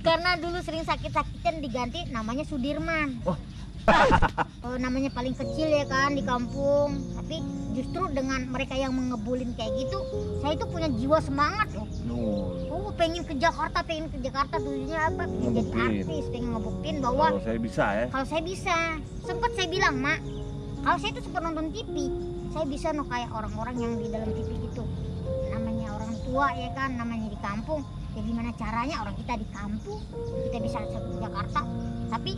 Karena dulu sering sakit-sakitan diganti namanya Sudirman. Oh. Namanya paling kecil ya kan di kampung. Tapi justru dengan mereka yang mengebulin kayak gitu, saya itu punya jiwa semangat loh. Pengen ke Jakarta tujuannya apa? Pengen jadi artis, pengen ngebuktiin bahwa kalau saya bisa ya. Kalau saya bisa. Sempat saya bilang, Mak, kalau saya itu sempat nonton TV, saya bisa no kayak orang-orang yang di dalam TV gitu. Namanya orang tua ya kan, namanya di kampung. Ya gimana caranya orang kita di kampung, kita bisa ke Jakarta, tapi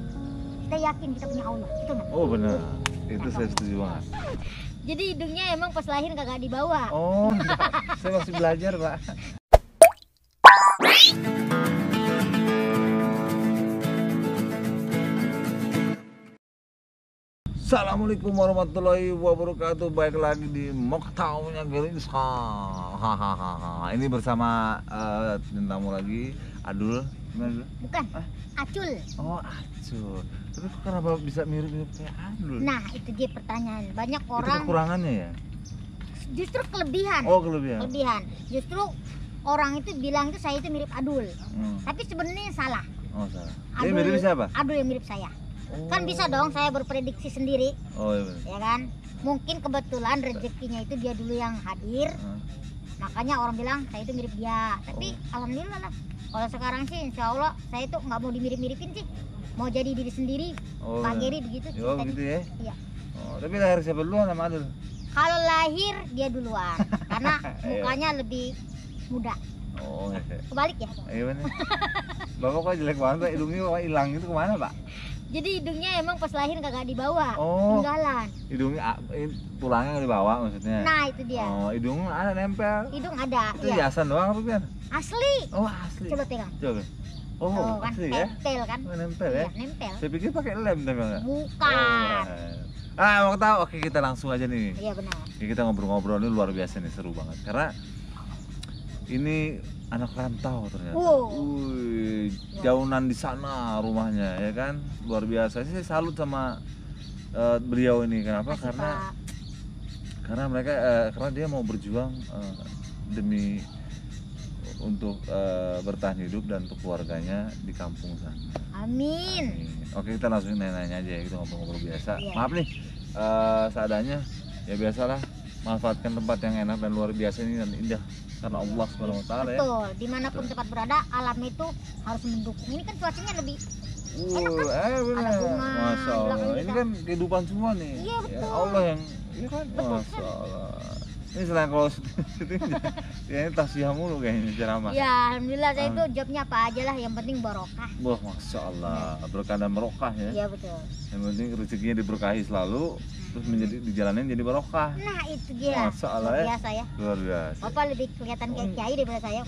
kita yakin kita punya Allah, gitu Mak. Oh benar, itu saya setuju banget. Jadi hidungnya emang pas lahir kagak dibawa. Oh, saya masih belajar Pak. Assalamualaikum warahmatullahi wabarakatuh. Baik lagi di Moktaunya Gelis. Ini bersama tamu lagi Adul. Gimana? Bukan, Acul. Oh Acul. Tapi kok kenapa bisa mirip-mirip kayak Adul? Nah itu dia pertanyaan. Banyak Itu orang. kekurangannya ya? Justru kelebihan. Oh kelebihan. Kelebihan. Justru orang itu bilang itu saya itu mirip Adul. Tapi sebenarnya salah. Oh salah. Adul, mirip siapa? Adul yang mirip saya. Oh. Kan bisa dong saya berprediksi sendiri. Oh iya benar. Ya kan? Mungkin kebetulan rezekinya itu dia dulu yang hadir. Makanya orang bilang saya itu mirip dia. Tapi alhamdulillah lah. Kalau sekarang sih insya Allah saya itu nggak mau dimirip-miripin sih. Mau jadi diri sendiri. Pak Geri begitu. Oh begitu ya? Iya. Oh, tapi lahir siapa duluan sama Adul? Kalau lahir dia duluan. Karena mukanya lebih muda. Oh iya. Kebalik ya? Iya benar. Bapak kok jelek banget Pak, hidungnya kok hilang itu kemana Pak? Jadi hidungnya emang pas lahir kagak dibawa, Oh. tinggalan. Hidungnya tulangnya nggak dibawa maksudnya? Nah itu dia. Oh hidung ada nempel. Hidung ada. Itu ya. hiasan doang apa kan? Asli. Oh asli. Coba pegang. Coba. Oh Tuh, kan asli ya? nempel kan? Oh, nempel ya? Iya, nempel. Saya pikir pakai lem tempelnya. Bukan. Mau tahu? Oke kita langsung aja nih. Iya benar. Ini kita ngobrol-ngobrol ini luar biasa nih, seru banget. Karena ini anak rantau ternyata. Wih, jauhan di sana rumahnya ya kan. Luar biasa. Saya salut sama beliau ini. Kenapa? Makasih, Pak. Karena mereka karena dia mau berjuang demi untuk bertahan hidup dan untuk keluarganya di kampung sana. Amin. Oke kita langsung nanya aja ya, kita ngobrol-ngobrol biasa. Iya. Maaf nih seadanya ya biasalah, manfaatkan tempat yang enak dan luar biasa ini dan indah karena Allah Subhanahu Wa Taala ya. Betul. Dimanapun tempat berada, alam itu harus mendukung. Ini kan cuacanya lebih Benar. Ada bunga, Masya Allah. belakang Ini kita. kan kehidupan semua nih. Iya, betul. Ya, Allah yang ini kan. Betul. Masya Allah. Ini selain kalau syuting ya ini tasbih mulu kayaknya ceramah. ya alhamdulillah saya itu jobnya apa aja lah, yang penting barokah. Wah, Masya Allah, berkah dan merokah ya. Iya betul. Yang penting rezekinya diberkahi selalu, terus menjadi dijalanin jadi barokah. Nah itu dia. Masya Allah Luar ya. biasa ya. Luar biasa. Bapak lebih kelihatan kayak kiai daripada saya.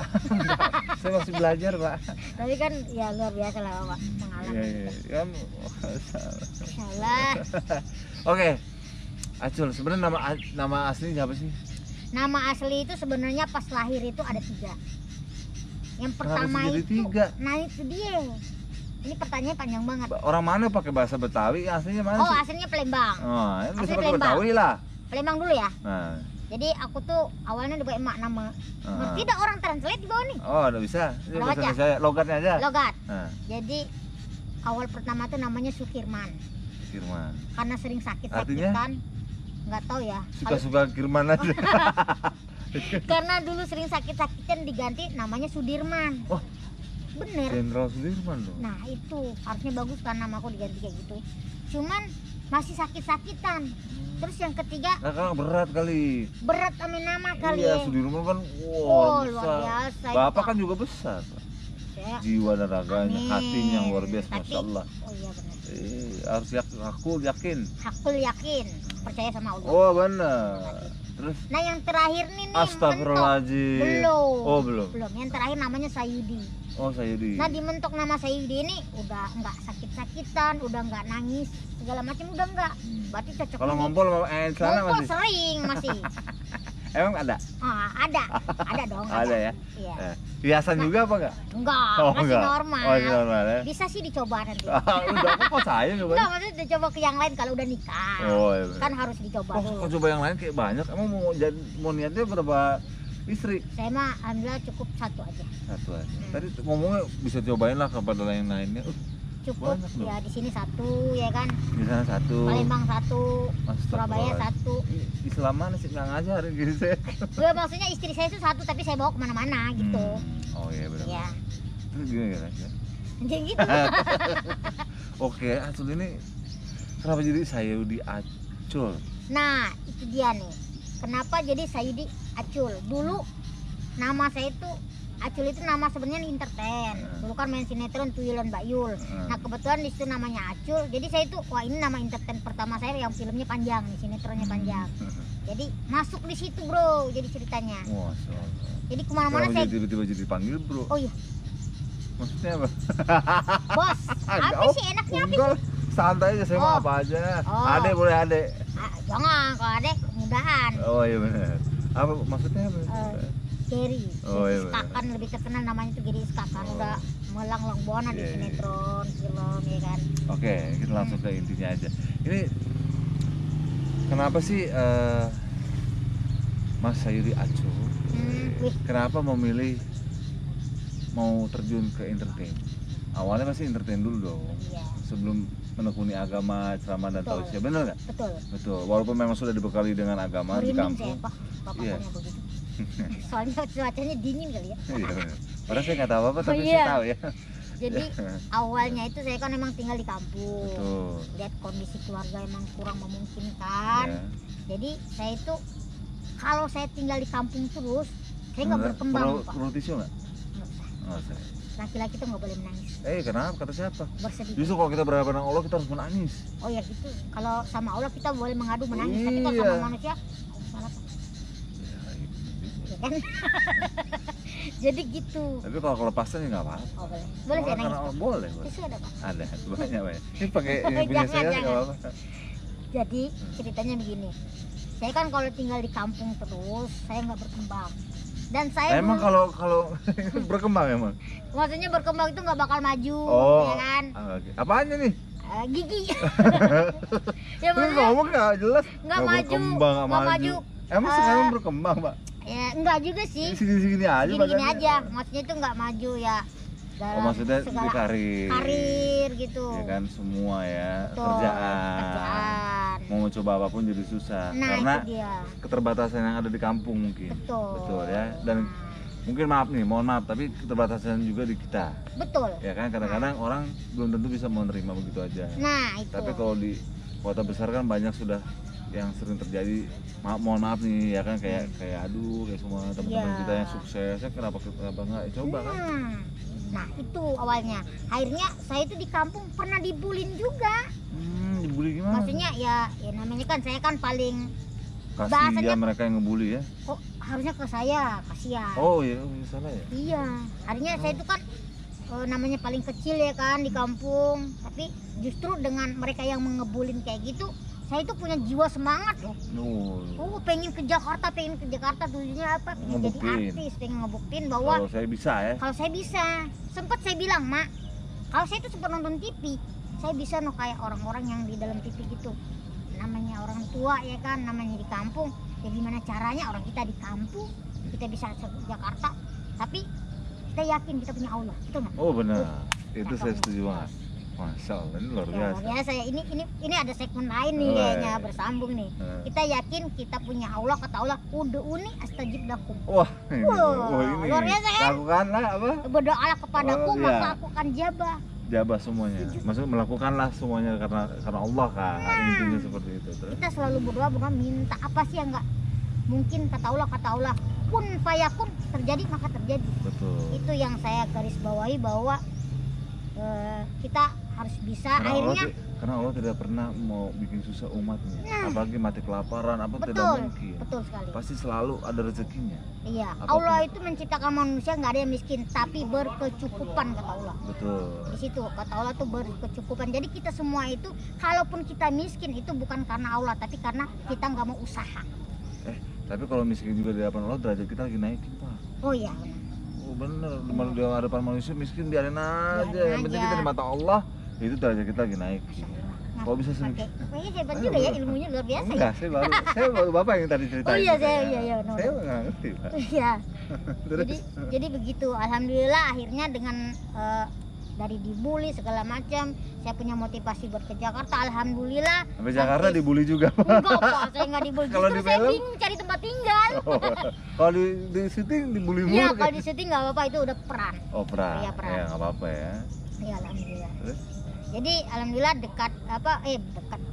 Saya masih belajar Pak. Tapi kan ya luar biasa lah Bapak pengalaman. Iya. Kan. Masya Allah. Insyaallah. Oke, Acul, sebenarnya nama asli siapa sih? Nama asli itu sebenarnya pas lahir itu ada 3. Yang pertama Kenapa jadi itu, 3? nah itu dia. Ini pertanyaannya panjang banget. Orang mana pakai bahasa Betawi? Aslinya mana Oh sih? aslinya Palembang. Oh, ini Asli bisa pakai Palembang. Betawi lah. Palembang dulu ya. Nah, Jadi aku tuh awalnya dibawa emak nama. Ngerti dah orang translate di bawah nih. oh, udah bisa. Ini Udah bahasa baca? Indonesia, logatnya aja. Logat. Nah, Jadi awal pertama tuh namanya Sukirman. Kirman. Karena sering sakit-sakitan. Nggak tahu ya. Suka-suka Kirman aja. Karena dulu sering sakit-sakitan diganti namanya Sudirman. Oh, Bener. Jenderal Sudirman loh. Nah itu harusnya bagus kan nama aku diganti kayak gitu. Cuman masih sakit-sakitan. Terus yang ketiga Nah, kan berat kali. berat sama nama kali Iya, ya. Sudirman kan Oh, besar. luar biasa. Bapak kan juga besar. Pak. Saya, Jiwa dan raganya, amin. hatinya yang luar biasa, Tapi- Masya Allah. Oh iya benar. Harus aku yakin. Aku yakin percaya sama Allah. Oh benar. Terus Nah yang terakhir nih Astagfirullahaladzim. Belum. Oh belum. Belum. Yang terakhir namanya Sayudi. Oh Sayudi. Nah dimentok nama Sayudi ini udah nggak sakit-sakitan, udah nggak nangis segala macam udah nggak. Berarti cocok. Kalau ini. ngompol sana Ngumpul masih. sering masih. Emang ada? Ada dong. Ada ya. Iya. Hiasan juga apa enggak? Enggak, Oh, masih enggak. normal. Oh, masih normal ya. Bisa sih dicoba nanti. Udah kok saya coba. Enggak, maksudnya dicoba ke yang lain kalau udah nikah. Oh iya. Kan harus dicoba Oh, dulu. kok coba yang lain kayak banyak. Emang mau niatnya berapa Istri? Saya mah alhamdulillah cukup satu aja. Satu aja. Tadi ngomongnya bisa cobain lah kepada yang lainnya. Cukup Banyak loh. ya, di sini satu ya kan, Di sana satu. Palembang satu, Surabaya Astagfirullah. satu. Islam mana sih nggak ngajarin gitu saya. Gue maksudnya istri saya itu satu tapi saya bawa kemana-mana gitu. Oh iya benar. Ya, Terus gimana ya? jadi gitu. Oke, Acul ini kenapa jadi Sayudi Acul? Nah itu dia nih, kenapa jadi Sayudi Acul. Dulu nama saya itu Acul itu nama sebenarnya entertain. Dulu kan main sinetron Tuyul dan Mbak Yul. Nah kebetulan di situ namanya Acul. Jadi saya itu wah ini nama entertain pertama saya yang filmnya panjang, nih, sinetronnya panjang. Jadi masuk di situ bro, jadi ceritanya. Masya Allah. Jadi kemana-mana Kenapa saya. jadi tiba-tiba jadi dipanggil bro? Oh iya, Maksudnya apa? bos. Apa Oh, sih enaknya apa? enggak, santai aja saya mau Oh. apa aja. Oh. Ade boleh ade. Jangan, kalau ada kemudahan. Oh iya benar. Apa maksudnya apa? Gary, Oh, iya, Skakan lebih terkenal namanya tuh Gary Skakan. Udah melanglang buana di Iya, iya. sinetron, film ya kan. Oke, kita langsung ke intinya aja. Ini kenapa sih Mas Sayuri Acul Wih, kenapa memilih mau terjun ke entertain? Awalnya pasti entertain dulu dong, iya, sebelum menekuni agama, ceramah dan Betul. tausiah, bener nggak? betul. Betul. Walaupun memang sudah dibekali dengan agama di Merinding saya kampung. pak, bapak Iya. tanya begitu. Soalnya cuacanya dingin kali ya. Iya bener. Padahal saya nggak tahu apa, tapi Oh, saya iya. tahu ya. Jadi awalnya itu saya kan memang tinggal di kampung. Betul. Lihat kondisi keluarga emang kurang memungkinkan. Ya. Jadi saya itu kalau saya tinggal di kampung terus, saya nggak berkembang pak. Perlu tisu nggak? Nggak usah. Oh, saya. Laki-laki tuh nggak boleh menangis, Kenapa? Kata siapa? bersedih. Justru kalau kita berhadapan dengan Allah kita harus menangis. Oh ya gitu. Kalau sama Allah kita boleh mengadu menangis, tapi kalau Iya. sama manusia oh, salah Pak. Ya kan? Jadi gitu. Tapi kalau kelepasan ya nggak apa-apa. Oh boleh. Boleh saya nangis. Pak? Boleh. Tisu ada Pak. Ada banyak banyak. Ini pakai ini punya Jangan, saya nggak jangan. apa-apa. Jadi ceritanya begini. Saya kan kalau tinggal di kampung terus, saya nggak berkembang. Dan saya Emang dulu- kalau berkembang emang. maksudnya berkembang itu nggak bakal maju, Oh. ya kan? Oke. Apanya nih? Gigi. Ya Terus maksudnya ngomong nggak jelas. nggak maju, Berkembang nggak nggak maju. maju. Emang sekarang berkembang pak? ya enggak juga sih. Segini-segini aja. Gini-gini badannya. aja. Maksudnya itu nggak maju ya. Oh maksudnya di segala karir. karir gitu. Ya kan semua ya. Betul, Kerjaan. kerjaan. Mau mencoba apapun jadi susah. Nah Karena itu dia. keterbatasan yang ada di kampung mungkin. Betul. ya. Dan mungkin maaf nih, mohon maaf, tapi keterbatasan juga di kita. Betul. Ya kan kadang-kadang orang belum tentu bisa menerima begitu aja. Nah itu. Tapi kalau di kota besar kan banyak sudah yang sering terjadi. Mohon maaf nih ya kan kayak aduh kayak semua teman-teman Iya. kita yang sukses ya kenapa nggak coba kan? Nah itu awalnya. Akhirnya saya itu di kampung pernah dibulin juga. Dibully gimana? Maksudnya ya namanya kan saya kan paling Kasih bahasanya- ya mereka yang ngebully ya. kok harusnya ke saya kasihan. Oh iya, salah ya. Iya, akhirnya saya itu kan namanya paling kecil ya kan di kampung, tapi justru dengan mereka yang mengebulin kayak gitu, saya itu punya jiwa semangat loh. Pengen ke Jakarta tujuannya apa? Pengen jadi Ngebuktiin. artis, pengen ngebuktiin bahwa Kalau saya bisa ya. kalau saya bisa. Sempet saya bilang, Mak, kalau saya itu sempat nonton TV, saya bisa no kayak orang-orang yang di dalam TV gitu. Namanya orang tua ya kan, namanya di kampung. Ya gimana caranya orang kita di kampung kita bisa ke Jakarta, tapi kita yakin kita punya Allah, betul nggak? Oh benar. Itu Cakep saya nih. setuju banget. Masya Allah, ini luar Ya, biasa. luar biasa ya. Ini ada segmen lain nih Oh, kayaknya iya. bersambung nih. Kita yakin kita punya Allah, kata Allah, ud'uni astajib lakum. Wah, ini, Wah, ini luar biasa kan? lakukanlah apa? Berdoalah kepadaku Oh, iya. maka aku akan jabah. Jabah semuanya. Maksudnya melakukanlah semuanya karena Allah kan. Intinya seperti itu. Terus. Kita selalu berdoa minta apa sih yang enggak mungkin, kata Allah kun fayakun, terjadi maka terjadi. Betul. Itu yang saya garis bawahi bahwa kita harus bisa akhirnya. Karena Allah tidak pernah mau bikin susah umatnya. Nah. Apalagi mati kelaparan, apa tidak Betul, mungkin. betul sekali. Pasti selalu ada rezekinya. Iya, Apapun. Allah itu menciptakan manusia nggak ada yang miskin, tapi berkecukupan, kata Allah. Betul. Di situ kata Allah tuh berkecukupan. Jadi kita semua itu, kalaupun kita miskin itu bukan karena Allah, tapi karena kita nggak mau usaha. Tapi kalau miskin juga di hadapan Allah derajat kita lagi naikin pak. Oh iya, benar. Oh bener, di hadapan manusia miskin diarin aja. Biarin Yang penting aja. kita di mata Allah itu derajat kita lagi naik. Masya Allah. Nah Kok bisa sendiri? Kayaknya hebat juga ya, ilmunya luar biasa ya. Enggak, saya baru bapak yang tadi ceritain. Oh iya, gitu ya. iya, Saya nggak ngerti, Pak. Iya. Terus? Jadi begitu. Alhamdulillah akhirnya dengan dari dibully segala macam, saya punya motivasi buat ke Jakarta. Alhamdulillah. Sampai Jakarta dibully juga, Pak. Enggak, Pak, saya nggak dibully. Kalau Justru di saya film? bingung cari tempat tinggal. Oh, kalau di syuting dibully mulu. Iya, kan? kalau di syuting nggak apa-apa, itu udah peran. Oh, peran. Iya, peran. Ya, nggak apa-apa ya. Iya, alhamdulillah. Terus? Jadi alhamdulillah dekat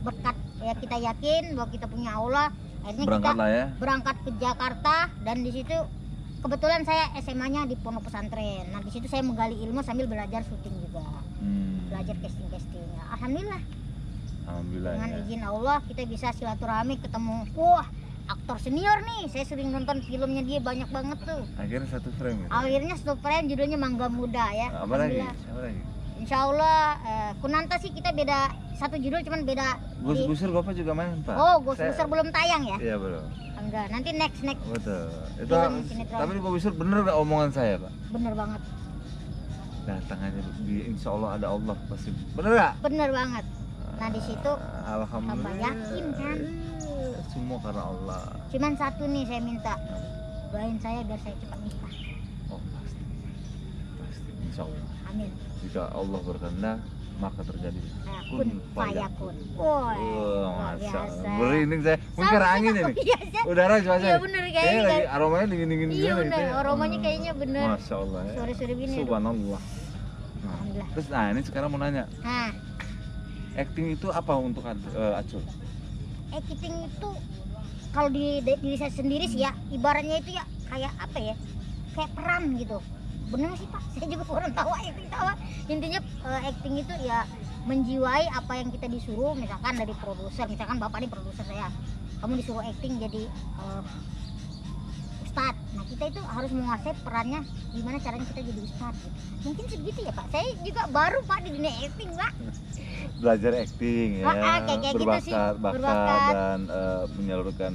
berkat ya, kita yakin bahwa kita punya Allah. Akhirnya Berangkat kita lah ya. berangkat ke Jakarta, dan di situ kebetulan saya SMA-nya di pondok pesantren. Nah, di situ saya menggali ilmu sambil belajar syuting juga. Belajar casting. Alhamdulillah. Alhamdulillah Dengan ya. izin Allah kita bisa silaturahmi, ketemu wah aktor senior nih. Saya sering nonton filmnya dia, banyak banget tuh. Akhirnya satu frame gitu. Akhirnya satu frame judulnya Mangga Muda ya. Apa lagi? Alhamdulillah. Apa lagi? Insya Allah Kunanta sih kita beda satu judul, cuman beda. Gus Gusur Bapak juga main, Pak. Oh, Gus Saya- Gusur belum tayang ya? Iya, belum. Enggak, nanti next. Betul. Itu Film sinetron. tapi Gus Gusur bener nggak omongan saya, Pak? Bener banget, Datang aja di insya Allah ada Allah pasti. Bener nggak? bener banget. Nah di situ Alhamdulillah. tambah yakin kan. Semua karena Allah. Cuman satu nih saya minta, doain saya biar saya cepat nikah. Oh pasti, pasti insya Allah. Amin. Jika Allah berkehendak maka terjadi. Kun fayakun. Wah, luar Masya biasa. Allah. Berinding saya. Mungkin Sama angin juga. ini. Iya, saya- Udara cuaca. Iya, bener, kayaknya. lagi aromanya dingin-dingin Iya gini bener, gitu ya. aromanya kayaknya bener. Masya Allah ya. Sore-sore gini. Subhanallah. Nah, Alhamdulillah. terus nah ini sekarang mau nanya, Nah, acting itu apa untuk Acul? acting itu kalau di diri saya sendiri sih ya, ibaratnya itu ya kayak apa ya, kayak peran gitu. Bener sih Pak, saya juga kurang tahu acting tawa. Intinya acting itu ya menjiwai apa yang kita disuruh, misalkan dari produser, misalkan bapak ini produser saya, kamu disuruh acting jadi ustadz. Nah kita itu harus menguasai perannya, gimana caranya kita jadi ustadz gitu. Mungkin segitu ya Pak, saya juga baru Pak di dunia acting Pak. Belajar acting ya, kayak gitu sih, bakat berbakat. dan menyalurkan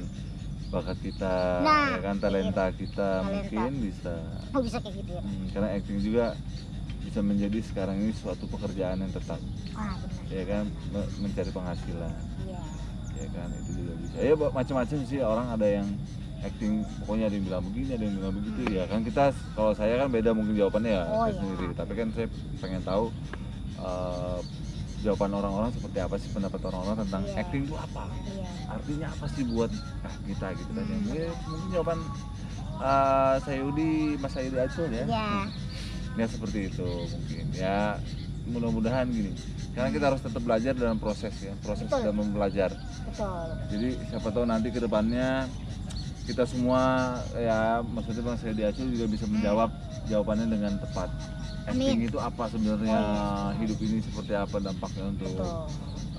bakat kita, Nah, ya kan talenta kita talenta. mungkin bisa. Oh bisa kayak gitu ya. Karena acting juga bisa menjadi sekarang ini suatu pekerjaan yang tetap, Ah benar. ya kan, mencari penghasilan, Iya. ya kan, itu juga bisa. Ya macam-macam sih orang, ada yang acting pokoknya ada yang bilang begini, ada yang bilang begitu, ya kan. Kita kalau saya kan beda mungkin jawabannya ya, Oh, saya iya. sendiri, tapi kan saya pengen tahu jawaban orang-orang seperti apa sih, pendapat orang-orang tentang Iya. acting itu apa, Iya. artinya apa sih buat kita gitu kan. Ya mungkin jawaban Mas Sayudi Acul ya. Iya. Ya seperti itu mungkin ya, mudah-mudahan gini, karena kita harus tetap belajar dalam proses ya, proses Betul. dalam belajar. Betul. Jadi siapa tahu nanti ke depannya kita semua ya, maksudnya Bang Sayudi Acul juga bisa menjawab jawabannya dengan tepat. Acting Amin. itu apa sebenarnya, Oh, hidup ini seperti apa dampaknya untuk Betul.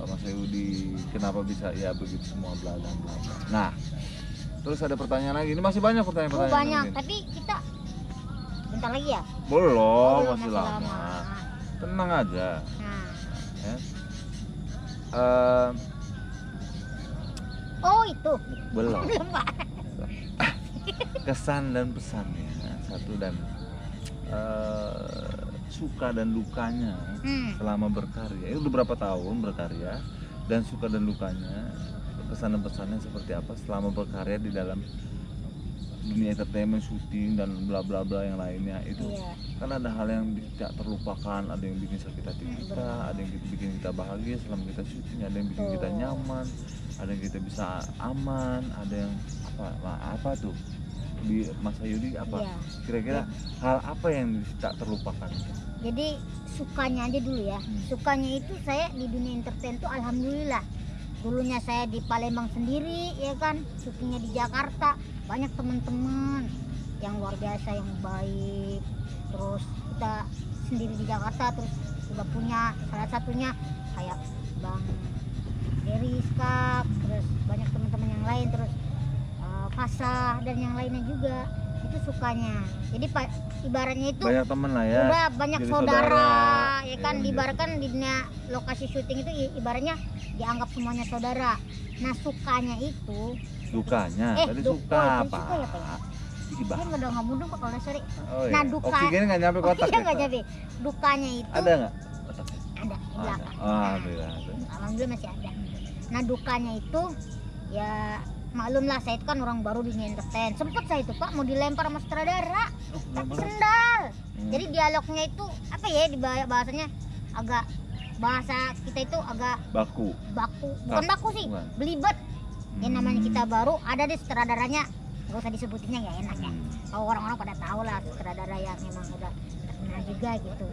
Mas Sayudi, kenapa bisa ya begitu semua bla bla bla. Nah, terus ada pertanyaan lagi, ini masih banyak Oh pertanyaan-pertanyaan banyak, mungkin. tapi kita bentar lagi ya. Belum, Belum, masih lama. Tenang aja Nah. ya. Oh itu. Belum. Belum Pak. Kesan dan pesannya satu, dan suka dan dukanya selama berkarya. Itu udah berapa tahun berkarya, dan suka dan dukanya, kesan dan pesannya seperti apa selama berkarya di dalam dunia entertainment, syuting dan bla bla bla yang lainnya itu. Iya. Kan ada hal yang tidak terlupakan, ada yang bikin sakit hati kita, ada yang bikin kita bahagia selama kita syuting, ada yang bikin kita nyaman, ada yang kita bisa aman, ada yang apa tuh di Mas Sayudi apa? Iya. Kira-kira hal apa yang tak terlupakan? Jadi sukanya aja dulu ya. Sukanya itu saya di dunia entertain tuh alhamdulillah. Dulunya saya di Palembang sendiri ya kan, syutingnya di Jakarta, banyak teman-teman yang luar biasa, yang baik. Terus kita sendiri di Jakarta, terus juga punya salah satunya kayak Bang Dery Skak, terus banyak teman-teman yang lain, terus Fasa dan yang lainnya juga. Itu sukanya. Jadi ibaratnya itu Banyak temen lah ya. udah banyak jadi saudara, ya kan, iya. diibaratkan di dunia lokasi syuting itu ibaratnya dianggap semuanya saudara. Nah sukanya itu Dukanya, tadi oh, suka tadi apa? suka ya Pak ya? Iba. Saya udah nggak mudeng Pak kalau sorry. Oh, iya. Nah duka, Oksigennya nggak nyampe kotak iya ya, nggak Pak? nyampe. Dukanya itu Ada nggak? Ada di belakang. Alhamdulillah. Alhamdulillah masih ada. Nah dukanya itu ya maklum lah, saya itu kan orang baru di dunia entertain. Sempet saya itu Pak mau dilempar sama sutradara tapi sendal. Jadi dialognya itu apa ya, di bahasanya agak, bahasa kita itu agak Baku. bukan baku sih, Bukan. belibet. Ya namanya kita baru, ada deh sutradaranya, nggak usah disebutinnya ya, enak ya. Kalau orang-orang pada tahu lah sutradara yang memang udah terkenal juga gitu.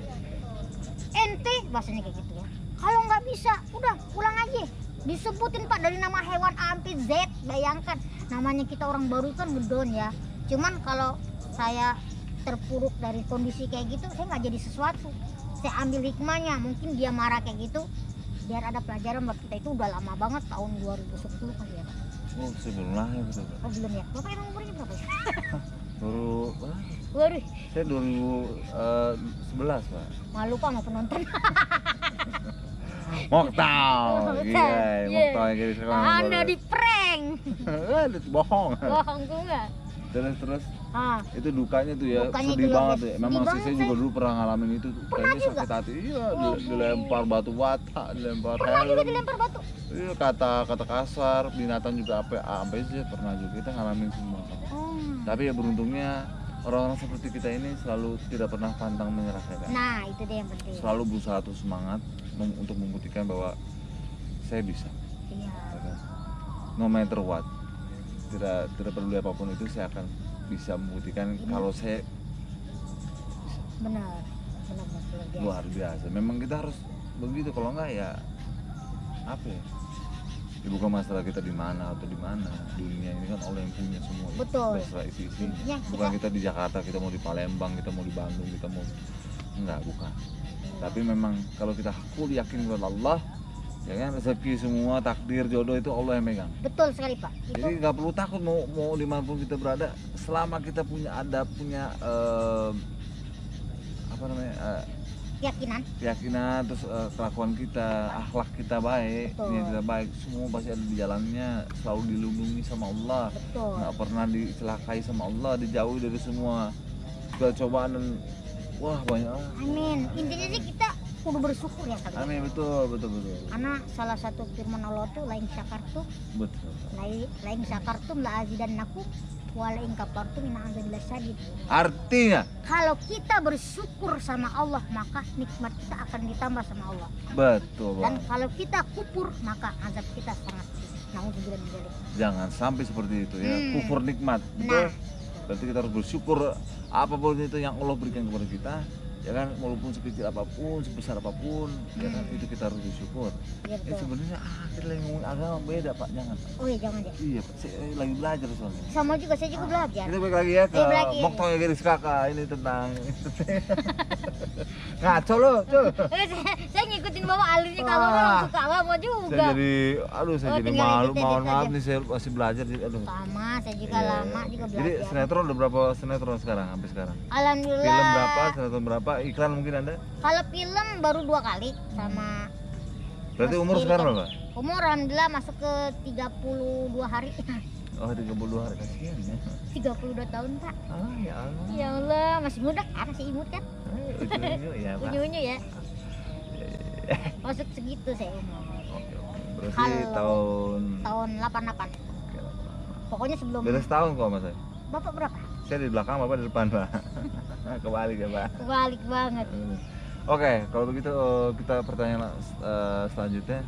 Ente bahasanya kayak gitu ya. Kalau nggak bisa, udah pulang aja. Disebutin Pak dari nama hewan A sampai Z, bayangkan. Namanya kita orang baru kan ngedon ya. Cuman kalau saya terpuruk dari kondisi kayak gitu, saya nggak jadi sesuatu. Saya ambil hikmahnya, mungkin dia marah kayak gitu, biar ada pelajaran buat kita. Itu udah lama banget, tahun 2010 kan ya Pak. Oh, sebelum lahir betul. Oh belum ya? Bapak emang umurnya berapa ya? Baru, Waduh, saya 2011 Pak. malu Pak sama penonton. Moktau, iya, Moktau yang gitu sekarang. Anda di prank. Bohong. Bohong tuh enggak? Terus itu dukanya tuh ya, Dukanya sedih itu ya, banget guys. ya. Memang Sedih sih saya banget, juga dulu pernah ngalamin itu. Kayaknya juga? sakit hati. Iya, Oh, dilempar batu bata, dilempar Pernah juga helm. dilempar batu. Iya, kata kasar, binatang juga sampai sih pernah juga kita ngalamin semua. Oh. Tapi ya beruntungnya orang-orang seperti kita ini selalu tidak pernah pantang menyerah ya kan. Nah, itu deh yang penting. Selalu berusaha terus semangat untuk membuktikan bahwa saya bisa. Iya. Ya kan? No matter what. Tidak peduli apapun itu, saya akan bisa membuktikan kalau saya Benar biasa. luar biasa. Memang kita harus begitu, kalau enggak ya apa ya? Ya bukan masalah kita di mana atau di mana. Dunia ini kan Allah yang punya semua. Betul. Beserta isi-isinya. Ya, Bukan kita di Jakarta, kita mau di Palembang, kita mau di Bandung, kita mau enggak, bukan. Tapi memang kalau kita hakul yakin kepada Allah, ya kan, rezeki semua, takdir, jodoh itu Allah yang megang. Betul sekali Pak. Itu Jadi nggak perlu takut mau dimanapun kita berada, selama kita punya adab, punya keyakinan, terus kelakuan kita, akhlak kita baik, Betul. niat kita baik, semua pasti ada di jalannya, selalu dilindungi sama Allah, betul. nggak pernah dicelakai sama Allah, dijauhi dari semua cobaan dan wah banyak. Amin. Intinya sih kita kudu bersyukur ya kali. Amin, betul. Karena salah satu firman Allah tuh lain syakartum, Betul. lain syakartum la azidannakum wa la in kafartum inna azabi lasyadid. Artinya, Kalau kita bersyukur sama Allah, maka nikmat kita akan ditambah sama Allah. betul Dan Bang. kalau kita kufur, maka azab kita sangat pedih. Nauzubillah min dzalik. Jangan sampai seperti itu ya, Hmm. kufur nikmat, betul. Nah. Berarti kita harus bersyukur apapun itu yang Allah berikan kepada kita, ya kan, walaupun sekecil apapun, sebesar apapun, ya kan, itu kita harus bersyukur. Iya Ya betul. sebenarnya kita lagi ngomong agama beda Pak, jangan Pak. Oh iya jangan ya. Iya Pak, saya lagi belajar soalnya. Sama juga saya juga belajar. Kita balik lagi ya ke Iya, balik lagi. Moktau ya garis kakak, ini tentang ngaco lo, Cul. Saya ngikutin bapak alurnya, kalau Wah. orang suka apa Saya juga. jadi, saya Oh, jadi tinggal malu, edit mohon maaf aja. nih, saya masih belajar jadi aduh. Sama, saya juga Iya, lama iya. juga Jadi belajar. sinetron udah berapa sinetron sekarang sampai sekarang? Alhamdulillah. Film berapa, sinetron berapa, iklan mungkin ada? Kalau film baru 2 kali sama. Berarti Mas umur Diri sekarang kan. berapa? Umur alhamdulillah masuk ke 32 hari. Oh 32 hari, kasihan ya. 32 tahun Pak. Ah ya Allah. Ya Allah, masih muda kan, masih imut kan? Ujung-ujung ya Pak. Unyu-unyu ya. Masuk segitu saya umur. Oke. Berarti Kalau- tahun Tahun 88. Oke, Pokoknya sebelum. beres tahun kok Mas saya. Bapak berapa? Saya di belakang, Bapak di depan Pak. Kebalik ya Pak. Kebalik banget. Oke, kalau begitu kita pertanyaan selanjutnya.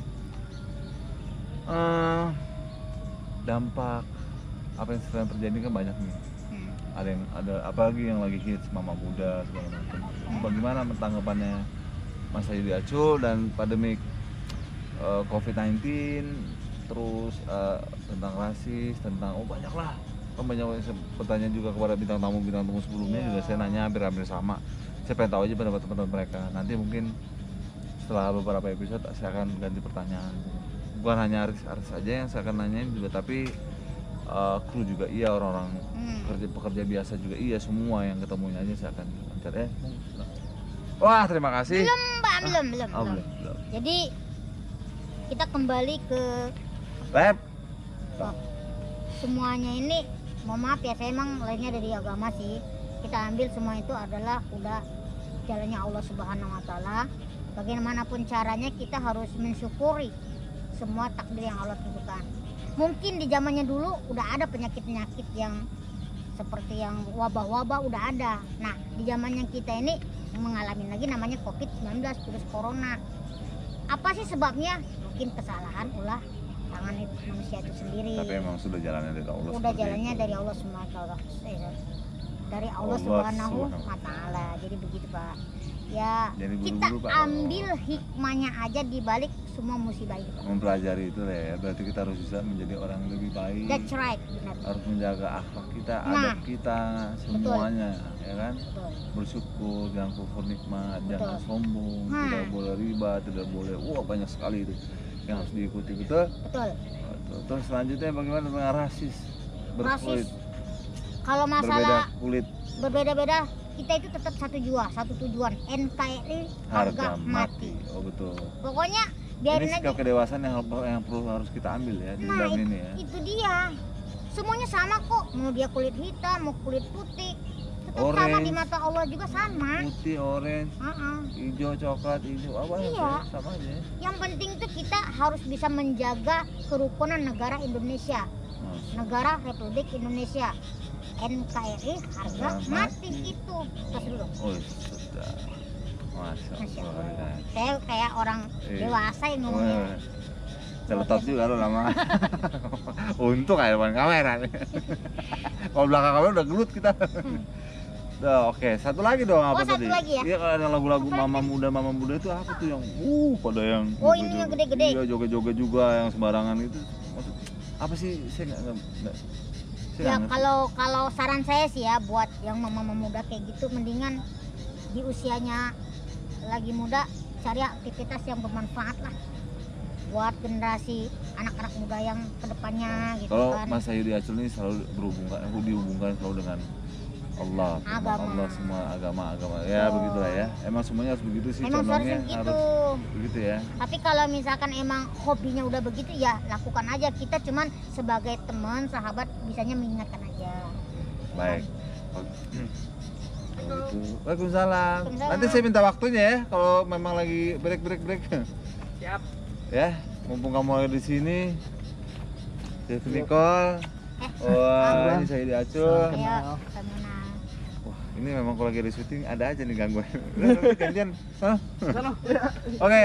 Dampak apa yang sedang terjadi kan banyak nih. Ada apalagi yang lagi hits Mama Buddha segala macam. Bagaimana tanggapannya Mas Yudi Acul dan pandemik COVID-19, terus tentang rasis, tentang banyak lah. Banyak pertanyaan juga kepada bintang tamu sebelumnya juga saya nanya hampir sama. Saya pengen tahu aja pendapat teman-teman mereka. Nanti mungkin setelah beberapa episode saya akan ganti pertanyaan. Bukan hanya artis aja yang saya akan nanyain juga, tapi kru juga iya, orang-orang pekerja biasa juga iya, semua yang ketemunya aja saya akan wawancara. Wah, terima kasih. Belum Pak, belum. Belum. Jadi kita kembali ke Lab. semuanya ini. Mohon maaf ya, saya emang lainnya dari agama sih. Kita ambil semua itu adalah udah jalannya Allah Subhanahu Wa Taala. bagaimanapun caranya kita harus mensyukuri semua takdir yang Allah tentukan. Mungkin di zamannya dulu udah ada penyakit-penyakit yang seperti yang wabah-wabah udah ada. Nah, di zamannya kita ini mengalami lagi namanya COVID-19, virus corona. Apa sih sebabnya? Mungkin kesalahan ulah tangan manusia itu sendiri. Tapi emang sudah jalannya dari Allah. Udah jalannya dari Allah dari Allah Subhanahu wa Ta'ala. Jadi begitu, Pak. Ya, jadi kita buru-buru, Pak. ambil hikmahnya aja di balik semua musibah itu, Pak. Mempelajari itu ya, berarti kita harus bisa menjadi orang yang lebih baik. That's right, benar. Harus menjaga akhlak kita, Nah, adab kita, semuanya, ya kan? Betul. Bersyukur, jangan kufur nikmat, Betul. jangan sombong, Nah. tidak boleh riba, tidak boleh, banyak sekali itu yang harus diikuti, betul? Betul. Betul. Terus selanjutnya bagaimana dengan rasis, berkulit, Rasis. Kalau berbeda masalah kulit, berbeda-beda, kita itu tetap satu tujuan, NKRI harga mati. Oh betul. Pokoknya Ini biarin sikap aja. kedewasaan yang perlu harus kita ambil ya di Nah, dalam ini ya. itu dia. Semuanya sama kok. Mau dia kulit hitam, mau kulit putih, tetap sama Orange. di mata Allah juga sama. Putih, orange, Heeh. hijau, coklat, hijau, apa Iya. ya? Sama aja. Ya. Yang penting tuh kita harus bisa menjaga kerukunan negara Indonesia, negara Republik Indonesia. NKRI harga Harga mati mati. itu. Terus dulu. Oh sudah. Masya Masya Allah. Allah. Saya kayak orang Iya. dewasa yang ngomongnya. Teletot juga lo lama. Untung kayak depan kamera. Kalau belakang kamera udah gelut kita. Udah, oke. Satu lagi dong apa satu tadi? lagi ya? Iya, kalau ada lagu-lagu Apa mama muda itu apa tuh yang pada yang Oh, ini yang gede-gede. Iya, joget-joget juga yang sembarangan itu. Maksud apa sih? Saya nggak saya Ya nggak ngerti. kalau saran saya sih ya buat yang mama muda kayak gitu, mendingan di usianya lagi muda cari aktivitas yang bermanfaat lah buat generasi anak-anak muda yang kedepannya gitu Kalau kan. Mas Yudi Acul ini selalu dihubungkan selalu dengan Allah, firman Agama. Allah, semua agama ya Oh. begitulah ya. Emang semuanya harus begitu sih, Emang condongnya harus gitu. harus begitu ya. Tapi kalau misalkan emang hobinya udah begitu ya lakukan aja. Kita cuman sebagai teman, sahabat bisanya mengingatkan aja. Baik. Kalau gitu. Waalaikumsalam. Waalaikumsalam. Nanti saya minta waktunya ya kalau memang lagi break. Siap. Ya, mumpung kamu lagi di sini. Chef Nicole. Wah, ini saya di Acul. Ayo, Samina. Wah, ini memang kalau lagi di syuting ada aja nih gangguan. Gantian. Hah? Sana. Oke,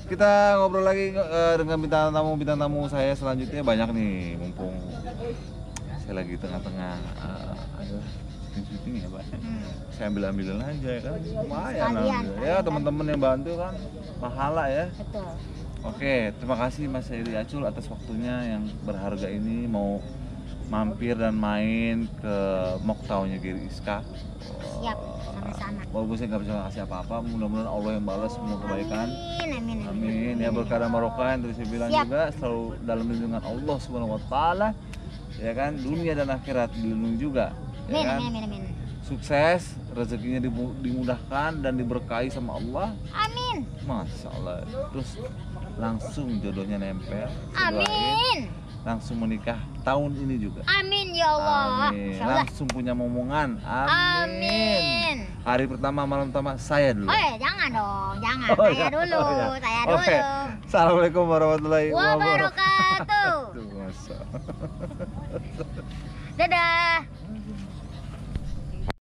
kita ngobrol lagi dengan bintang tamu saya selanjutnya banyak nih, mumpung saya lagi tengah-tengah syuting ya Pak. Saya ambil-ambilin aja ya kan, lumayan Sekalian, ambil. Ya teman-teman yang bantu kan pahala ya. Betul. Oke, terima kasih Mas Yudi Acul atas waktunya yang berharga ini mau mampir dan main ke Moktaunya Giri Iska. Siap, sama-sama. Walaupun saya nggak bisa kasih apa-apa, mudah-mudahan Allah yang balas semua kebaikan. Amin. Amin. Ya berkah dan barokah yang tadi saya bilang Siap. juga selalu dalam lindungan Allah Subhanahu wa taala. Ya kan, dunia dan akhirat dilindungi juga. Ya kan? Amin. Sukses, rezekinya dimudahkan dan diberkahi sama Allah. Amin. Masya Allah. Terus langsung jodohnya nempel. Saya doain, Amin. langsung menikah tahun ini juga. Amin ya Allah. Amin. Insya Allah. Langsung punya momongan. Amin. Amin. Hari pertama, malam pertama saya dulu. Oh ya, jangan dong, jangan. Oh, Saya ya. dulu, Oh, ya. saya dulu. Oke. Assalamualaikum warahmatullahi wabarakatuh. Wabarakatuh. Tuh, Masya. Dadah.